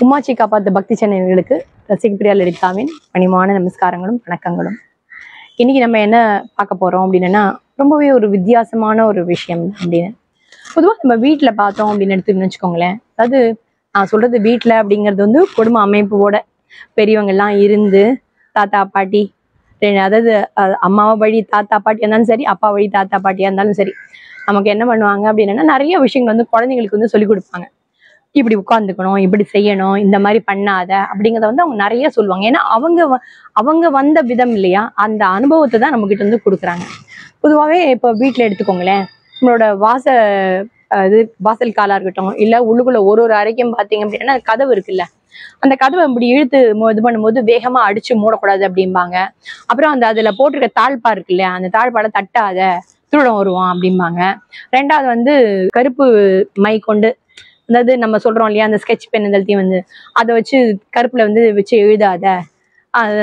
உமாச்சி காப்பாத்த பக்தி சேனல்களுக்கு ரசிகப்பிரியா லலிதாவின் பணிவான நமஸ்காரங்களும் வணக்கங்களும். இன்னைக்கு நம்ம என்ன பார்க்க போறோம் அப்படின்னா, ரொம்பவே ஒரு வித்தியாசமான ஒரு விஷயம் அப்படின்னு. பொதுவாக நம்ம வீட்டுல பார்த்தோம் அப்படின்னு எடுத்துன்னு வச்சுக்கோங்களேன். அதாவது நான் சொல்றது வீட்டுல அப்படிங்கிறது வந்து குடும்ப அமைப்போட பெரியவங்க எல்லாம் இருந்து தாத்தா பாட்டி, அதாவது அம்மாவை வழி தாத்தா பாட்டியா இருந்தாலும் சரி, அப்பா வழி தாத்தா பாட்டியா இருந்தாலும் சரி, நமக்கு என்ன பண்ணுவாங்க அப்படின்னா நிறைய விஷயங்கள் வந்து குழந்தைங்களுக்கு வந்து சொல்லி கொடுப்பாங்க. இப்படி உட்காந்துக்கணும், இப்படி செய்யணும், இந்த மாதிரி பண்ணாத அப்படிங்கிறத வந்து அவங்க நிறைய சொல்லுவாங்க. ஏன்னா அவங்க வந்த விதம் இல்லையா, அந்த அனுபவத்தை தான் நம்ம கிட்ட வந்து கொடுக்குறாங்க. பொதுவாகவே இப்போ வீட்டில் எடுத்துக்கோங்களேன், நம்மளோட வாசல் காலா இருக்கட்டும், இல்லை உள்ளுக்குள்ள ஒரு ஒரு அறைக்கும் பார்த்தீங்க அப்படின்னா கதவு இருக்குல்ல, அந்த கதவை இப்படி இழுத்து இது பண்ணும்போது வேகமா அடிச்சு மூடக்கூடாது அப்படிம்பாங்க. அப்புறம் அதுல போட்டிருக்க தாழ்பா இருக்கு இல்லையா, அந்த தாழ்பால தட்டாத திருடம் வருவான் அப்படிம்பாங்க. ரெண்டாவது வந்து கருப்பு மை கொண்டு, அதாவது நம்ம சொல்றோம் இல்லையா, அந்த ஸ்கெட்ச் பென் எல்லாத்தையும் வந்து அதை வச்சு கருப்புல வந்து வச்சு எழுதாத,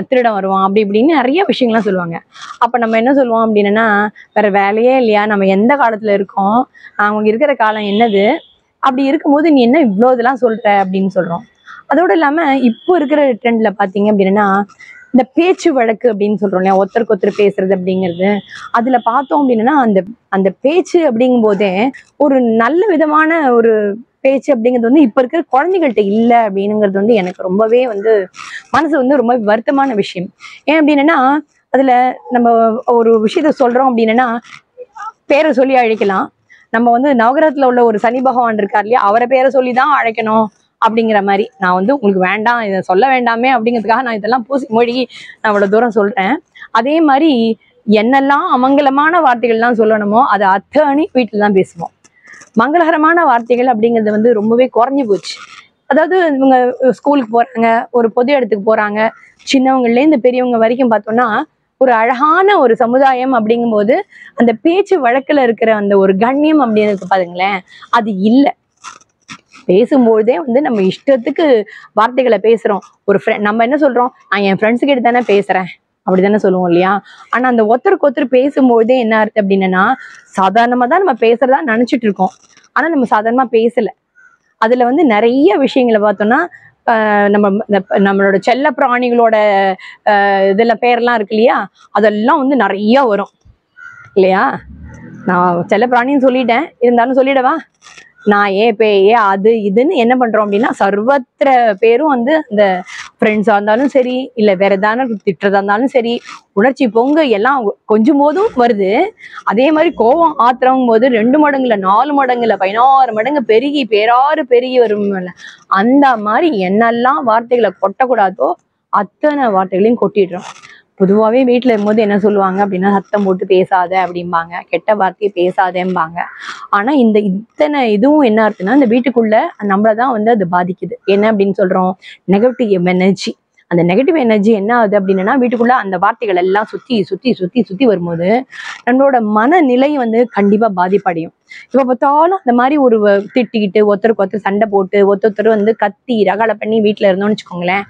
திருடம் வருவான் அப்படி இப்படின்னு நிறைய விஷயங்கள்லாம் சொல்லுவாங்க. அப்ப நம்ம என்ன சொல்லுவோம் அப்படின்னா, வேற வேலையே இல்லையா, நம்ம எந்த காலத்துல இருக்கோம், அவங்க இருக்கிற காலம் என்னது, அப்படி இருக்கும்போது நீ என்ன இவ்வளோ இதெல்லாம் சொல்ற அப்படின்னு சொல்றோம். அதோட இல்லாம இப்போ இருக்கிற ட்ரெண்ட்ல பாத்தீங்க அப்படின்னா, இந்த பேச்சு வழக்கு அப்படின்னு சொல்றோம் இல்லையா, ஒருத்தருக்கு ஒருத்தர் பேசுறது அப்படிங்கிறது, அதுல பார்த்தோம் அப்படின்னா அந்த அந்த பேச்சு அப்படிங்கும் போதே ஒரு நல்ல விதமான ஒரு பேச்சு அப்படிங்கிறது வந்து இப்ப இருக்கிற குழந்தைகள்கிட்ட இல்லை அப்படிங்கிறது வந்து எனக்கு ரொம்பவே வந்து மனசு வந்து ரொம்ப வருத்தமான விஷயம். ஏன் அப்படின்னா, அதுல நம்ம ஒரு விஷயத்த சொல்றோம் அப்படின்னா பேரை சொல்லி அழைக்கலாம். நம்ம வந்து நவகிரகத்துல உள்ள ஒரு சனி பகவான் இருக்கார் இல்லையா, அவரை பேரை சொல்லிதான் அழைக்கணும் அப்படிங்கிற மாதிரி. நான் வந்து உங்களுக்கு வேண்டாம், இதை சொல்ல வேண்டாமே அப்படிங்கிறதுக்காக நான் இதெல்லாம் பூசி மொழி நான் இவ்வளவு தூரம் சொல்றேன். அதே மாதிரி என்னெல்லாம் அமங்கலமான வார்த்தைகள்லாம் சொல்லணுமோ அதை அத்தனை வீட்டுல தான் பேசுவோம். மங்களகரமான வார்த்தைகள் அப்படிங்கிறது வந்து ரொம்பவே குறைஞ்சு போச்சு. அதாவது இவங்க ஸ்கூலுக்கு போறாங்க, ஒரு பொது இடத்துக்கு போறாங்க, சின்னவங்கள்ல இருந்து பெரியவங்க வரைக்கும் பார்த்தோம்னா ஒரு அழகான ஒரு சமுதாயம் அப்படிங்கும்போது அந்த பேச்சு வழக்குல இருக்கிற அந்த ஒரு கண்ணியம் அப்படின்னு பாருங்களேன், அது இல்லை. பேசும்போதே வந்து நம்ம இஷ்டத்துக்கு வார்த்தைகளை பேசுறோம். ஒரு நம்ம என்ன சொல்றோம், நான் என் ஃப்ரெண்ட்ஸு கிட்ட தானே பேசுறேன் அப்படித்தானே சொல்லுவோம் இல்லையா. ஆனா அந்த ஒருத்தருக்கு ஒருத்தர் பேசும்போதே என்ன அர்த்தம் அப்படின்னா, சாதாரணமா தான் நம்ம பேசுறதா நினைச்சிட்டு இருக்கோம், ஆனா நம்ம சாதாரணமா பேசல. அதுல வந்து நிறைய விஷயங்களை பார்த்தோம்னா, நம்மளோட செல்ல பிராணிகளோட இதுல பேர்லாம் இருக்கு இல்லையா, அதெல்லாம் வந்து நிறைய வரும் இல்லையா. நான் செல்ல பிராணின்னு சொல்லிட்டேன், இருந்தாலும் சொல்லிடவா, நான் பேயே அது இதுன்னு என்ன பண்றோம் அப்படின்னா சர்வத்திர பேரும் வந்து இந்த ஃப்ரெண்ட்ஸா இருந்தாலும் சரி, இல்ல வேற ஏதாவது திட்டுறதா இருந்தாலும் சரி, உணர்ச்சி பொங்க எல்லாம் கொஞ்சம் போதும் வருது. அதே மாதிரி கோவம் ஆத்திரங்கும் போது 2 மடங்குல 4 மடங்குல 16 மடங்கு பெருகி பேராறு பெருகி வரும். அந்த மாதிரி என்னெல்லாம் வார்த்தைகளை கொட்டக்கூடாதோ அத்தனை வார்த்தைகளையும் கொட்டிடுறோம். பொதுவாகவே வீட்டில் இருக்கும்போது என்ன சொல்லுவாங்க அப்படின்னா, சத்தம் போட்டு பேசாத அப்படிம்பாங்க, கெட்ட வார்த்தையை பேசாதேம்பாங்க. ஆனா இத்தனை இதுவும் என்ன அர்த்தம்னா, இந்த வீட்டுக்குள்ள நம்மளதான் வந்து அது பாதிக்குது. என்ன அப்படின்னு சொல்றோம், நெகட்டிவ் எனர்ஜி. அந்த நெகட்டிவ் எனர்ஜி என்ன ஆகுது அப்படின்னா, வீட்டுக்குள்ள அந்த வார்த்தைகள் எல்லாம் சுத்தி சுத்தி சுத்தி சுத்தி வரும்போது நம்மளோட மனநிலை வந்து கண்டிப்பா பாதிப்படையும். இப்ப பார்த்தாலும் அந்த மாதிரி ஒரு திட்டிக்கிட்டு ஒருத்தருக்கு ஒருத்தர் சண்டை போட்டு ஒருத்தர் வந்து கத்தி ரகலை பண்ணி வீட்டுல இருந்தோம்னு வச்சுக்கோங்களேன்,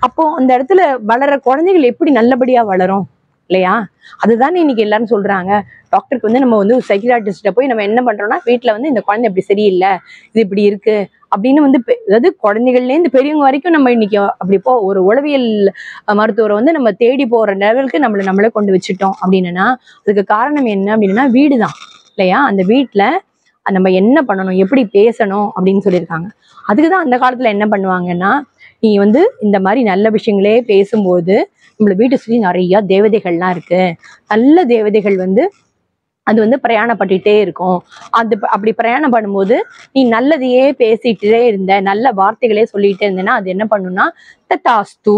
அப்போ அந்த இடத்துல வளர்ற குழந்தைகள் எப்படி நல்லபடியா வளரும் இல்லையா. அதுதானே இன்னைக்கு எல்லாரும் சொல்றாங்க. டாக்டருக்கு வந்து நம்ம வந்து சைக்கியாட்ரிஸ்ட போய் நம்ம என்ன பண்றோம்னா, வீட்டுல வந்து இந்த குழந்தை இப்படி சரியில்லை, இது இப்படி இருக்கு அப்படின்னு வந்து, அதாவது குழந்தைகள்ல இருந்து பெரியவங்க வரைக்கும் நம்ம இன்னைக்கு அப்படி ஒரு உளவியல் மருத்துவரை வந்து நம்ம தேடி போற லெவலுக்கு நம்மளே கொண்டு வச்சுட்டோம் அப்படின்னா, அதுக்கு காரணம் என்ன அப்படின்னா வீடுதான் இல்லையா. அந்த வீட்டுல நம்ம என்ன பண்ணணும், எப்படி பேசணும் அப்படின்னு சொல்லியிருக்காங்க. அதுக்குதான் அந்த காலத்துல என்ன பண்ணுவாங்கன்னா, நீ வந்து இந்த மாதிரி நல்ல விஷயங்களே பேசும்போது நம்மள வீட்டை சுற்றி நிறைய தேவதைகள்லாம் இருக்கு, நல்ல தேவதைகள் வந்து அது வந்து பிரயாணப்பட்டுட்டே இருக்கும். அப்படி பிரயாணம் பண்ணும்போது நீ நல்லதையே பேசிட்டே இருந்த, நல்ல வார்த்தைகளே சொல்லிட்டே இருந்தேன்னா அது என்ன பண்ணும்னா தத்தாஸ்து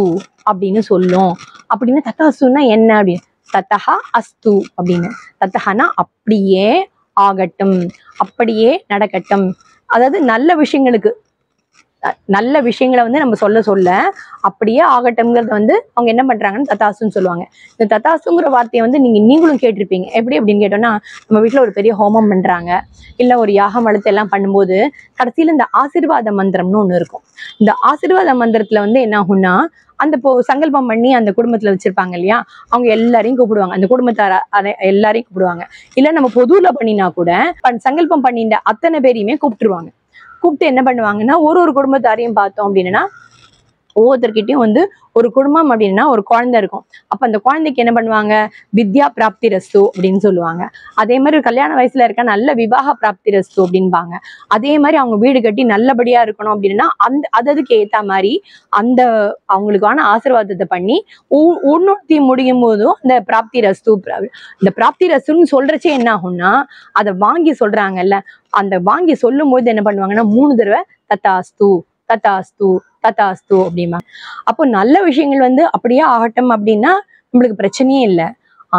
அப்படின்னு சொல்லும். அப்படின்னு தத்தாஸ்துன்னா என்ன அப்படின்னு, தத்தஹா அஸ்து அப்படின்னு. தத்தஹனா அப்படியே ஆகட்டும், அப்படியே நடக்கட்டும். அதாவது நல்ல விஷயங்களை வந்து நம்ம சொல்ல அப்படியே ஆகட்டும்ங்கிறத வந்து அவங்க என்ன பண்றாங்கன்னு தத்தாசுன்னு சொல்லுவாங்க. இந்த தத்தாசுங்கிற வார்த்தையை வந்து நீங்களும் கேட்டிருப்பீங்க. எப்படி அப்படின்னு கேட்டோம்னா, நம்ம வீட்டுல ஒரு பெரிய ஹோமம் பண்றாங்க, இல்ல ஒரு யாகம் வளர்த்து எல்லாம் பண்ணும்போது கடைசியில இந்த ஆசீர்வாத மந்திரம்னு ஒண்ணு இருக்கும். இந்த ஆசீர்வாத மந்திரத்துல வந்து என்ன ஆகும்னா, அந்த சங்கல்பம் பண்ணி அந்த குடும்பத்துல வச்சிருப்பாங்க இல்லையா, அவங்க எல்லாரையும் கூப்பிடுவாங்க, அந்த குடும்பத்தார எல்லாரையும் கூப்பிடுவாங்க. இல்ல நம்ம பொதுல பண்ணினா கூட சங்கல்பம் பண்ணிட்ட அத்தனை பேரையுமே கூப்பிட்டுருவாங்க. கூப்பிட்டு என்ன பண்ணுவாங்கன்னா ஒரு குடும்பத்தாரையும் பார்த்தோம் அப்படின்னா ஒவ்வொருத்தர்கிட்டயும் வந்து ஒரு குடும்பம் அப்படின்னா ஒரு குழந்தை இருக்கும். அப்ப அந்த குழந்தைக்கு என்ன பண்ணுவாங்க, வித்யா பிராப்தி ரஸ்து அப்படின்னு சொல்லுவாங்க. அதே மாதிரி கல்யாண வயசுல இருக்க நல்ல விவாக பிராப்தி ரஸ்து அப்படின்பாங்க. அதே மாதிரி அவங்க வீடு கட்டி நல்லபடியா இருக்கணும் அப்படின்னா அதுக்கு ஏத்த மாதிரி அந்த அவங்களுக்கான ஆசீர்வாதத்தை பண்ணி உன்னொத்தி முடியும் போதும் அந்த பிராப்தி ரஸ்து இந்த பிராப்தி ரஸ்துன்னு சொல்றச்சே என்ன ஆகும்னா அதை வாங்கி சொல்றாங்கல்ல, அந்த வாங்கி சொல்லும் போது என்ன பண்ணுவாங்கன்னா 3 தடவை தத்தாஸ்து தத்தாஸ்து தத்தாஸ்து அப்படிமா. அப்போ நல்ல விஷயங்கள் வந்து அப்படியே ஆகட்டும் அப்படின்னா நம்மளுக்கு பிரச்சனையே இல்லை.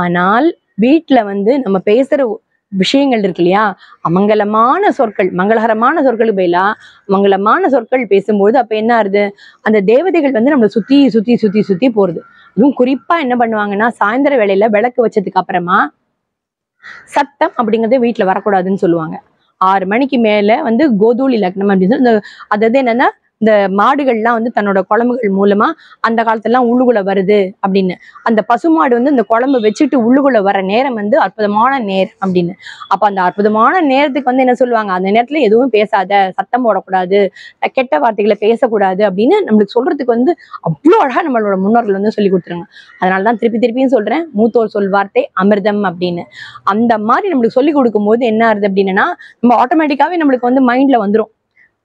ஆனால் வீட்டுல வந்து நம்ம பேசுற விஷயங்கள் இருக்கு இல்லையா, அமங்கலமான சொற்கள், மங்களகரமான சொற்களுக்கு பதிலா மங்களமான சொற்கள் பேசும்போது அப்ப என்ன ஆகுது, அந்த தேவதைகள் வந்து நம்மளை சுத்தி சுத்தி சுத்தி சுத்தி போறது. அதுவும் குறிப்பா என்ன பண்ணுவாங்கன்னா சாயந்தர வேளையில விளக்கு வச்சதுக்கு அப்புறமா சத்தம் அப்படிங்கறது வீட்டுல வரக்கூடாதுன்னு சொல்லுவாங்க. 6 மணிக்கு மேல வந்து கோதூளி லக்னம் அப்படின்னு சொல்லி அதாவது என்னன்னா இந்த மாடுகள்லாம் வந்து தன்னோட குழம்புகள் மூலமா அந்த காலத்துலாம் உள்ளுக்குள்ள வருது அப்படின்னு, அந்த பசுமாடு வந்து இந்த குழம்பு வச்சுட்டு உள்ளுக்குள்ள வர நேரம் வந்து அற்புதமான நேரம் அப்படின்னு. அப்ப அந்த அற்புதமான நேரத்துக்கு வந்து என்ன சொல்லுவாங்க, அந்த நேரத்துல எதுவும் பேசாத, சத்தம் போடக்கூடாது, கெட்ட வார்த்தைகளை பேசக்கூடாது அப்படின்னு நம்மளுக்கு சொல்றதுக்கு வந்து அவ்வளோ அழகா நம்மளோட முன்னோர்கள் வந்து சொல்லி கொடுத்துருங்க. அதனாலதான் திருப்பியும் சொல்றேன், மூத்தோர் சொல் வார்த்தை அமிர்தம் அப்படின்னு. அந்த மாதிரி நம்மளுக்கு சொல்லி கொடுக்கும் போது என்ன ஆகுது அப்படின்னா நம்ம ஆட்டோமேட்டிக்காவே நம்மளுக்கு வந்து மைண்ட்ல வந்துடும்,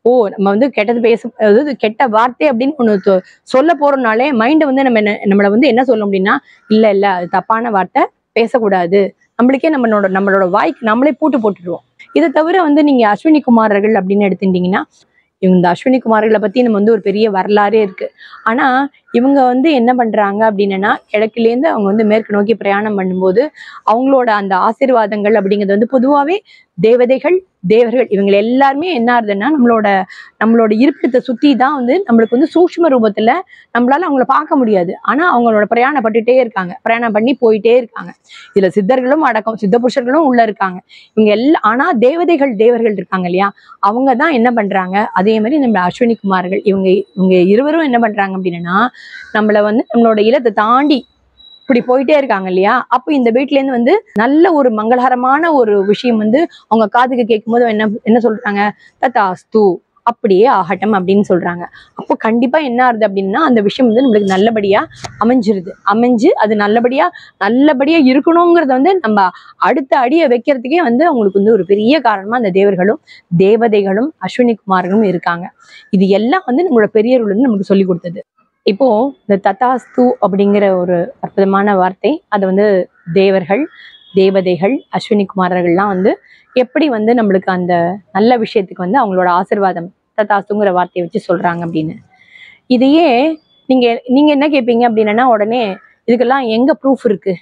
ஓ நம்ம வந்து கெட்டது அதாவது கெட்ட வார்த்தை அப்படின்னு ஒண்ணு சொல்ல போறோம்னாலே மைண்ட் வந்து நம்மளை வந்து என்ன சொல்லும் அப்படின்னா இல்ல அது தப்பான வார்த்தை பேசக்கூடாது, நம்மளுக்கே நம்மளோட வாய்க்கு நம்மளே பூட்டு போட்டுடுவோம். இதை தவிர வந்து நீங்க அஸ்வினி குமாரர்கள் அப்படின்னு எடுத்துட்டீங்கன்னா இந்த அஸ்வினி குமார்களை பத்தி நம்ம வந்து ஒரு பெரிய வரலாறே இருக்கு. ஆனா இவங்க வந்து என்ன பண்றாங்க அப்படின்னா கிழக்குலேருந்து அவங்க வந்து மேற்கு நோக்கி பிரயாணம் பண்ணும்போது அவங்களோட அந்த ஆசீர்வாதங்கள் அப்படிங்கிறது வந்து பொதுவாவே தேவதைகள் தேவர்கள் இவங்க எல்லாருமே என்ன ஆகுதுன்னா நம்மளோட இருப்பிடத்தை சுத்தி தான் வந்து நம்மளுக்கு வந்து சூக்ஷ்ம ரூபத்துல நம்மளால அவங்கள பார்க்க முடியாது. ஆனா அவங்களோட பிரயாணப்பட்டுட்டே இருக்காங்க, பிரயாணம் பண்ணி போயிட்டே இருக்காங்க. இதுல சித்தர்களும் அடக்கம், சித்த புருஷர்களும் உள்ள இருக்காங்க. இவங்க எல்லாம் ஆனா தேவர்கள் இருக்காங்க இல்லையா, அவங்க தான் என்ன பண்றாங்க, அதே மாதிரி நம்ம அஸ்வினி குமார்கள் இவங்க இருவரும் என்ன பண்றாங்க அப்படின்னா நம்மள வந்து நம்மளோட இல்லத்தை தாண்டி இப்படி போயிட்டே இருக்காங்க இல்லையா. அப்போ இந்த வீட்டுல இருந்து வந்து நல்ல ஒரு மங்களகரமான ஒரு விஷயம் வந்து அவங்க காதுக்கு கேட்கும் போது என்ன சொல்றாங்க, தத்தாஸ்து அப்படியே ஆகட்டும் அப்படின்னு சொல்றாங்க. அப்போ கண்டிப்பா என்ன ஆகுது அப்படின்னா அந்த விஷயம் வந்து நம்மளுக்கு நல்லபடியா அமைஞ்சு அது நல்லபடியா இருக்கணுங்கிறத வந்து நம்ம அடுத்த அடியை வைக்கிறதுக்கே வந்து அவங்களுக்கு வந்து ஒரு பெரிய காரணமா அந்த தேவர்களும் தேவதைகளும் அஸ்வினி குமார்களும் இருக்காங்க. இது எல்லாம் வந்து நம்மளோட பெரியவர்கள் வந்து நமக்கு சொல்லி கொடுத்தது. இப்போ இந்த தத்தாஸ்து அப்படிங்கிற ஒரு அற்புதமான வார்த்தை அதை வந்து தேவர்கள் தேவதைகள் அஸ்வினி குமாரர்கள்லாம் வந்து எப்படி வந்து நம்மளுக்கு அந்த நல்ல விஷயத்துக்கு வந்து அவங்களோட ஆசீர்வாதம் தத்தாஸ்துங்கிற வார்த்தையை வச்சு சொல்றாங்க அப்படின்னு. இதையே நீங்க என்ன கேட்பீங்க அப்படின்னா உடனே இதுக்கெல்லாம் எங்க ப்ரூஃப் இருக்கு,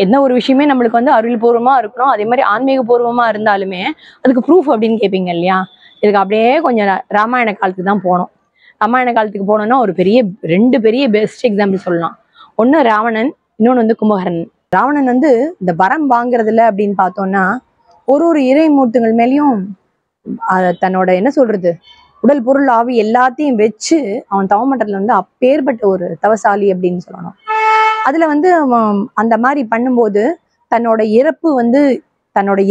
எந்த ஒரு விஷயமே நம்மளுக்கு வந்து அறிவியல் பூர்வமா இருக்கணும், அதே மாதிரி ஆன்மீக பூர்வமா இருந்தாலுமே அதுக்கு ப்ரூஃப் அப்படின்னு கேட்பீங்க இல்லையா. இதுக்கு அப்படியே கொஞ்சம் ராமாயண காலத்துக்கு தான் போனோம். ராமாயண காலத்துக்கு போனோம்னா ஒரு ரெண்டு பெரிய பெஸ்ட் எக்ஸாம்பிள் சொல்லலாம். ஒண்ணு ராவணன், இன்னொன்னு வந்து கும்பகர்ணன். ராவணன் வந்து இந்த வரம் வாங்குறதுல அப்படின்னு பார்த்தோம்னா ஒரு இறை மூர்த்தங்கள் மேலேயும் தன்னோட என்ன சொல்றது உடல் பொருள் ஆவி எல்லாத்தையும் வச்சு அவன் தவமட்டத்துல வந்து அப்பேற்பட்ட ஒரு தவசாலி அப்படின்னு சொல்லணும். அதுல வந்து அந்த மாதிரி பண்ணும்போது தன்னோட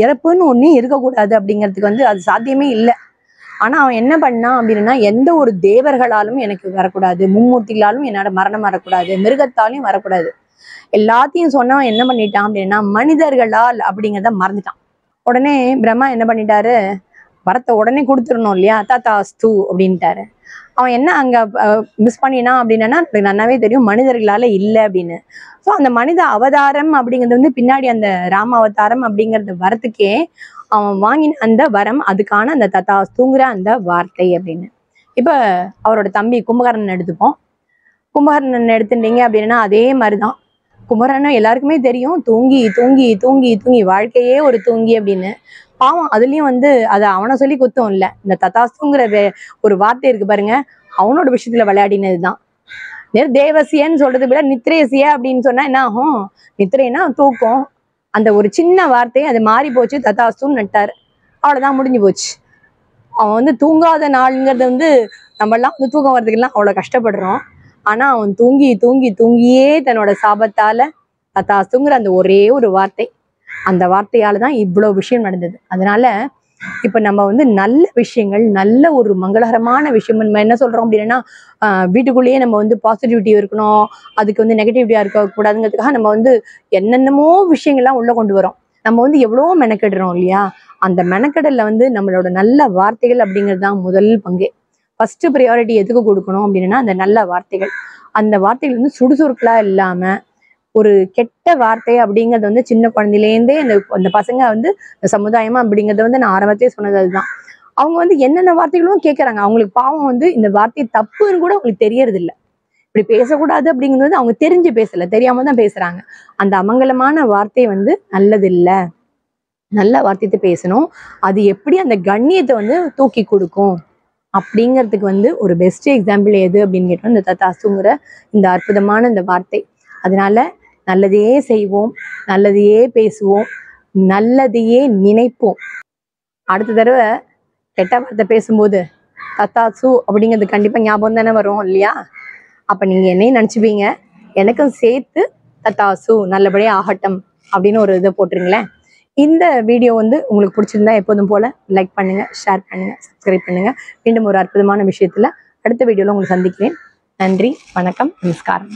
இறப்புன்னு ஒண்ணு இருக்கக்கூடாது அப்படிங்கிறதுக்கு வந்து அது சாத்தியமே இல்லை. ஆனா அவன் என்ன பண்ணான் அப்படின்னா எந்த ஒரு தேவர்களாலும் எனக்கு வரக்கூடாது, மும்மூர்த்திகளாலும் என்னோட மரணம் வரக்கூடாது, மிருகத்தாலையும் வரக்கூடாது, எல்லாத்தையும் சொன்னவன் என்ன பண்ணிட்டான் அப்படின்னா மனிதர்களால் அப்படிங்கிறத மறந்துட்டான். உடனே பிரம்மா என்ன பண்ணிட்டாரு, வரத்தை உடனே கொடுத்துடணும் இல்லையா, தத்தாஸ்து அப்படின்ட்டாரு. அவன் என்ன அங்க மிஸ் பண்ணினான் அப்படின்னா நல்லாவே தெரியும் மனிதர்களால இல்லை அப்படின்னு. ஸோ அந்த மனித அவதாரம் அப்படிங்கிறது வந்து பின்னாடி அந்த ராம அவதாரம் அப்படிங்கிறது வரத்துக்கே அவன் வாங்கின அந்த வரம் அதுக்கான அந்த தத்தாஸ்துங்கிற அந்த வார்த்தை அப்படின்னு. இப்ப அவரோட தம்பி கும்பகர்ணன் எடுத்துப்போம். கும்பகர்ணன் எடுத்துட்டீங்க அப்படின்னா அதே மாதிரிதான் கும்பகர்ணன் எல்லாருக்குமே தெரியும், தூங்கி தூங்கி தூங்கி தூங்கி வாழ்க்கையே ஒரு தூங்கி அப்படின்னு. பாவம் அதுலயும் வந்து அதை அவனை சொல்லி குத்தம் இல்லை, இந்த தத்தாஸ்துங்கிற ஒரு வார்த்தை இருக்கு பாருங்க, அவனோட விஷயத்துல விளையாடினதுதான். தேவசியன்னு சொல்றது விட நித்ரேசிய அப்படின்னு சொன்னா என்ன ஆகும், நித்ரைனா தூக்கம், அந்த ஒரு சின்ன வார்த்தை அது மாறி போச்சு, தத்தாஸ்துன்னு நட்டாரு, அவ்வளவுதான் முடிஞ்சு போச்சு. அவன் வந்து தூங்காத நாளுங்கிறது வந்து நம்ம எல்லாம் வந்து தூக்கம் வர்றதுக்கெல்லாம் அவ்வளவு கஷ்டப்படுறோம். ஆனா அவன் தூங்கி தூங்கி தூங்கியே தன்னோட சாபத்தால தத்தாஸ்துங்கிற அந்த ஒரே ஒரு வார்த்தை, அந்த வார்த்தையால தான் இவ்வளவு விஷயம் நடந்தது. அதனால இப்ப நம்ம வந்து நல்ல விஷயங்கள், நல்ல ஒரு மங்களகரமான விஷயம் நம்ம என்ன சொல்றோம் அப்படின்னா, வீட்டுக்குள்ளேயே நம்ம வந்து பாசிட்டிவிட்டி இருக்கணும், அதுக்கு வந்து நெகட்டிவிட்டியா இருக்கக்கூடாதுங்கிறதுக்காக நம்ம வந்து என்னென்னமோ விஷயங்கள்லாம் உள்ள கொண்டு வரோம். நம்ம வந்து எவ்வளவோ மெனக்கெடுறோம் இல்லையா? அந்த மெனக்கெடல்ல வந்து நம்மளோட நல்ல வார்த்தைகள் அப்படிங்கிறது தான் முதல் பங்கே. ஃபர்ஸ்ட் ப்ரியாரிட்டி எதுக்கு கொடுக்கணும் அப்படின்னா, அந்த நல்ல வார்த்தைகள். அந்த வார்த்தைகள் வந்து சுடுசுறுக்கலா இல்லாம, ஒரு கெட்ட வார்த்தை அப்படிங்கிறது வந்து சின்ன குழந்தையிலேருந்தே அந்த அந்த பசங்க வந்து சமுதாயமா அப்படிங்கறத வந்து நான் ஆரம்பத்திலே சொன்னது அதுதான். அவங்க வந்து என்னென்ன வார்த்தைகளும் கேட்கறாங்க. அவங்களுக்கு பாவம் வந்து இந்த வார்த்தை தப்புன்னு கூட அவங்களுக்கு தெரியறது இல்ல. இப்படி பேசக்கூடாது அப்படிங்கிறது அவங்க தெரிஞ்சு பேசல, தெரியாம தான் பேசுறாங்க. அந்த அமங்கலமான வார்த்தை வந்து நல்லது இல்ல. நல்ல வார்த்தையை பேசணும். அது எப்படி அந்த கண்ணியத்தை வந்து தூக்கி கொடுக்கும் அப்படிங்கிறதுக்கு வந்து ஒரு பெஸ்ட் எக்ஸாம்பிள் எது அப்படின்னு கேட்டோம், இந்த தத்தாசுங்கிற இந்த அற்புதமான இந்த வார்த்தை. அதனால நல்லதையே செய்வோம், நல்லதையே பேசுவோம், நல்லதையே நினைப்போம். அடுத்த தடவை கெட்ட வார்த்தை பேசும்போது தத்தாசு அப்படிங்கிறது கண்டிப்பா ஞாபகம் தானே வரும் இல்லையா? அப்ப நீங்க என்னையும் நினைச்சுப்பீங்க, எனக்கும் சேர்த்து தத்தாசு நல்லபடியா ஆகட்டும் அப்படின்னு ஒரு இதை போட்டுருங்களேன். இந்த வீடியோ வந்து உங்களுக்கு பிடிச்சிருந்தா எப்போதும் போல லைக் பண்ணுங்க, ஷேர் பண்ணுங்க, சப்ஸ்கிரைப் பண்ணுங்க. மீண்டும் ஒரு அற்புதமான விஷயத்துல அடுத்த வீடியோல உங்களை சந்திக்கிறேன். நன்றி, வணக்கம், நமஸ்காரம்.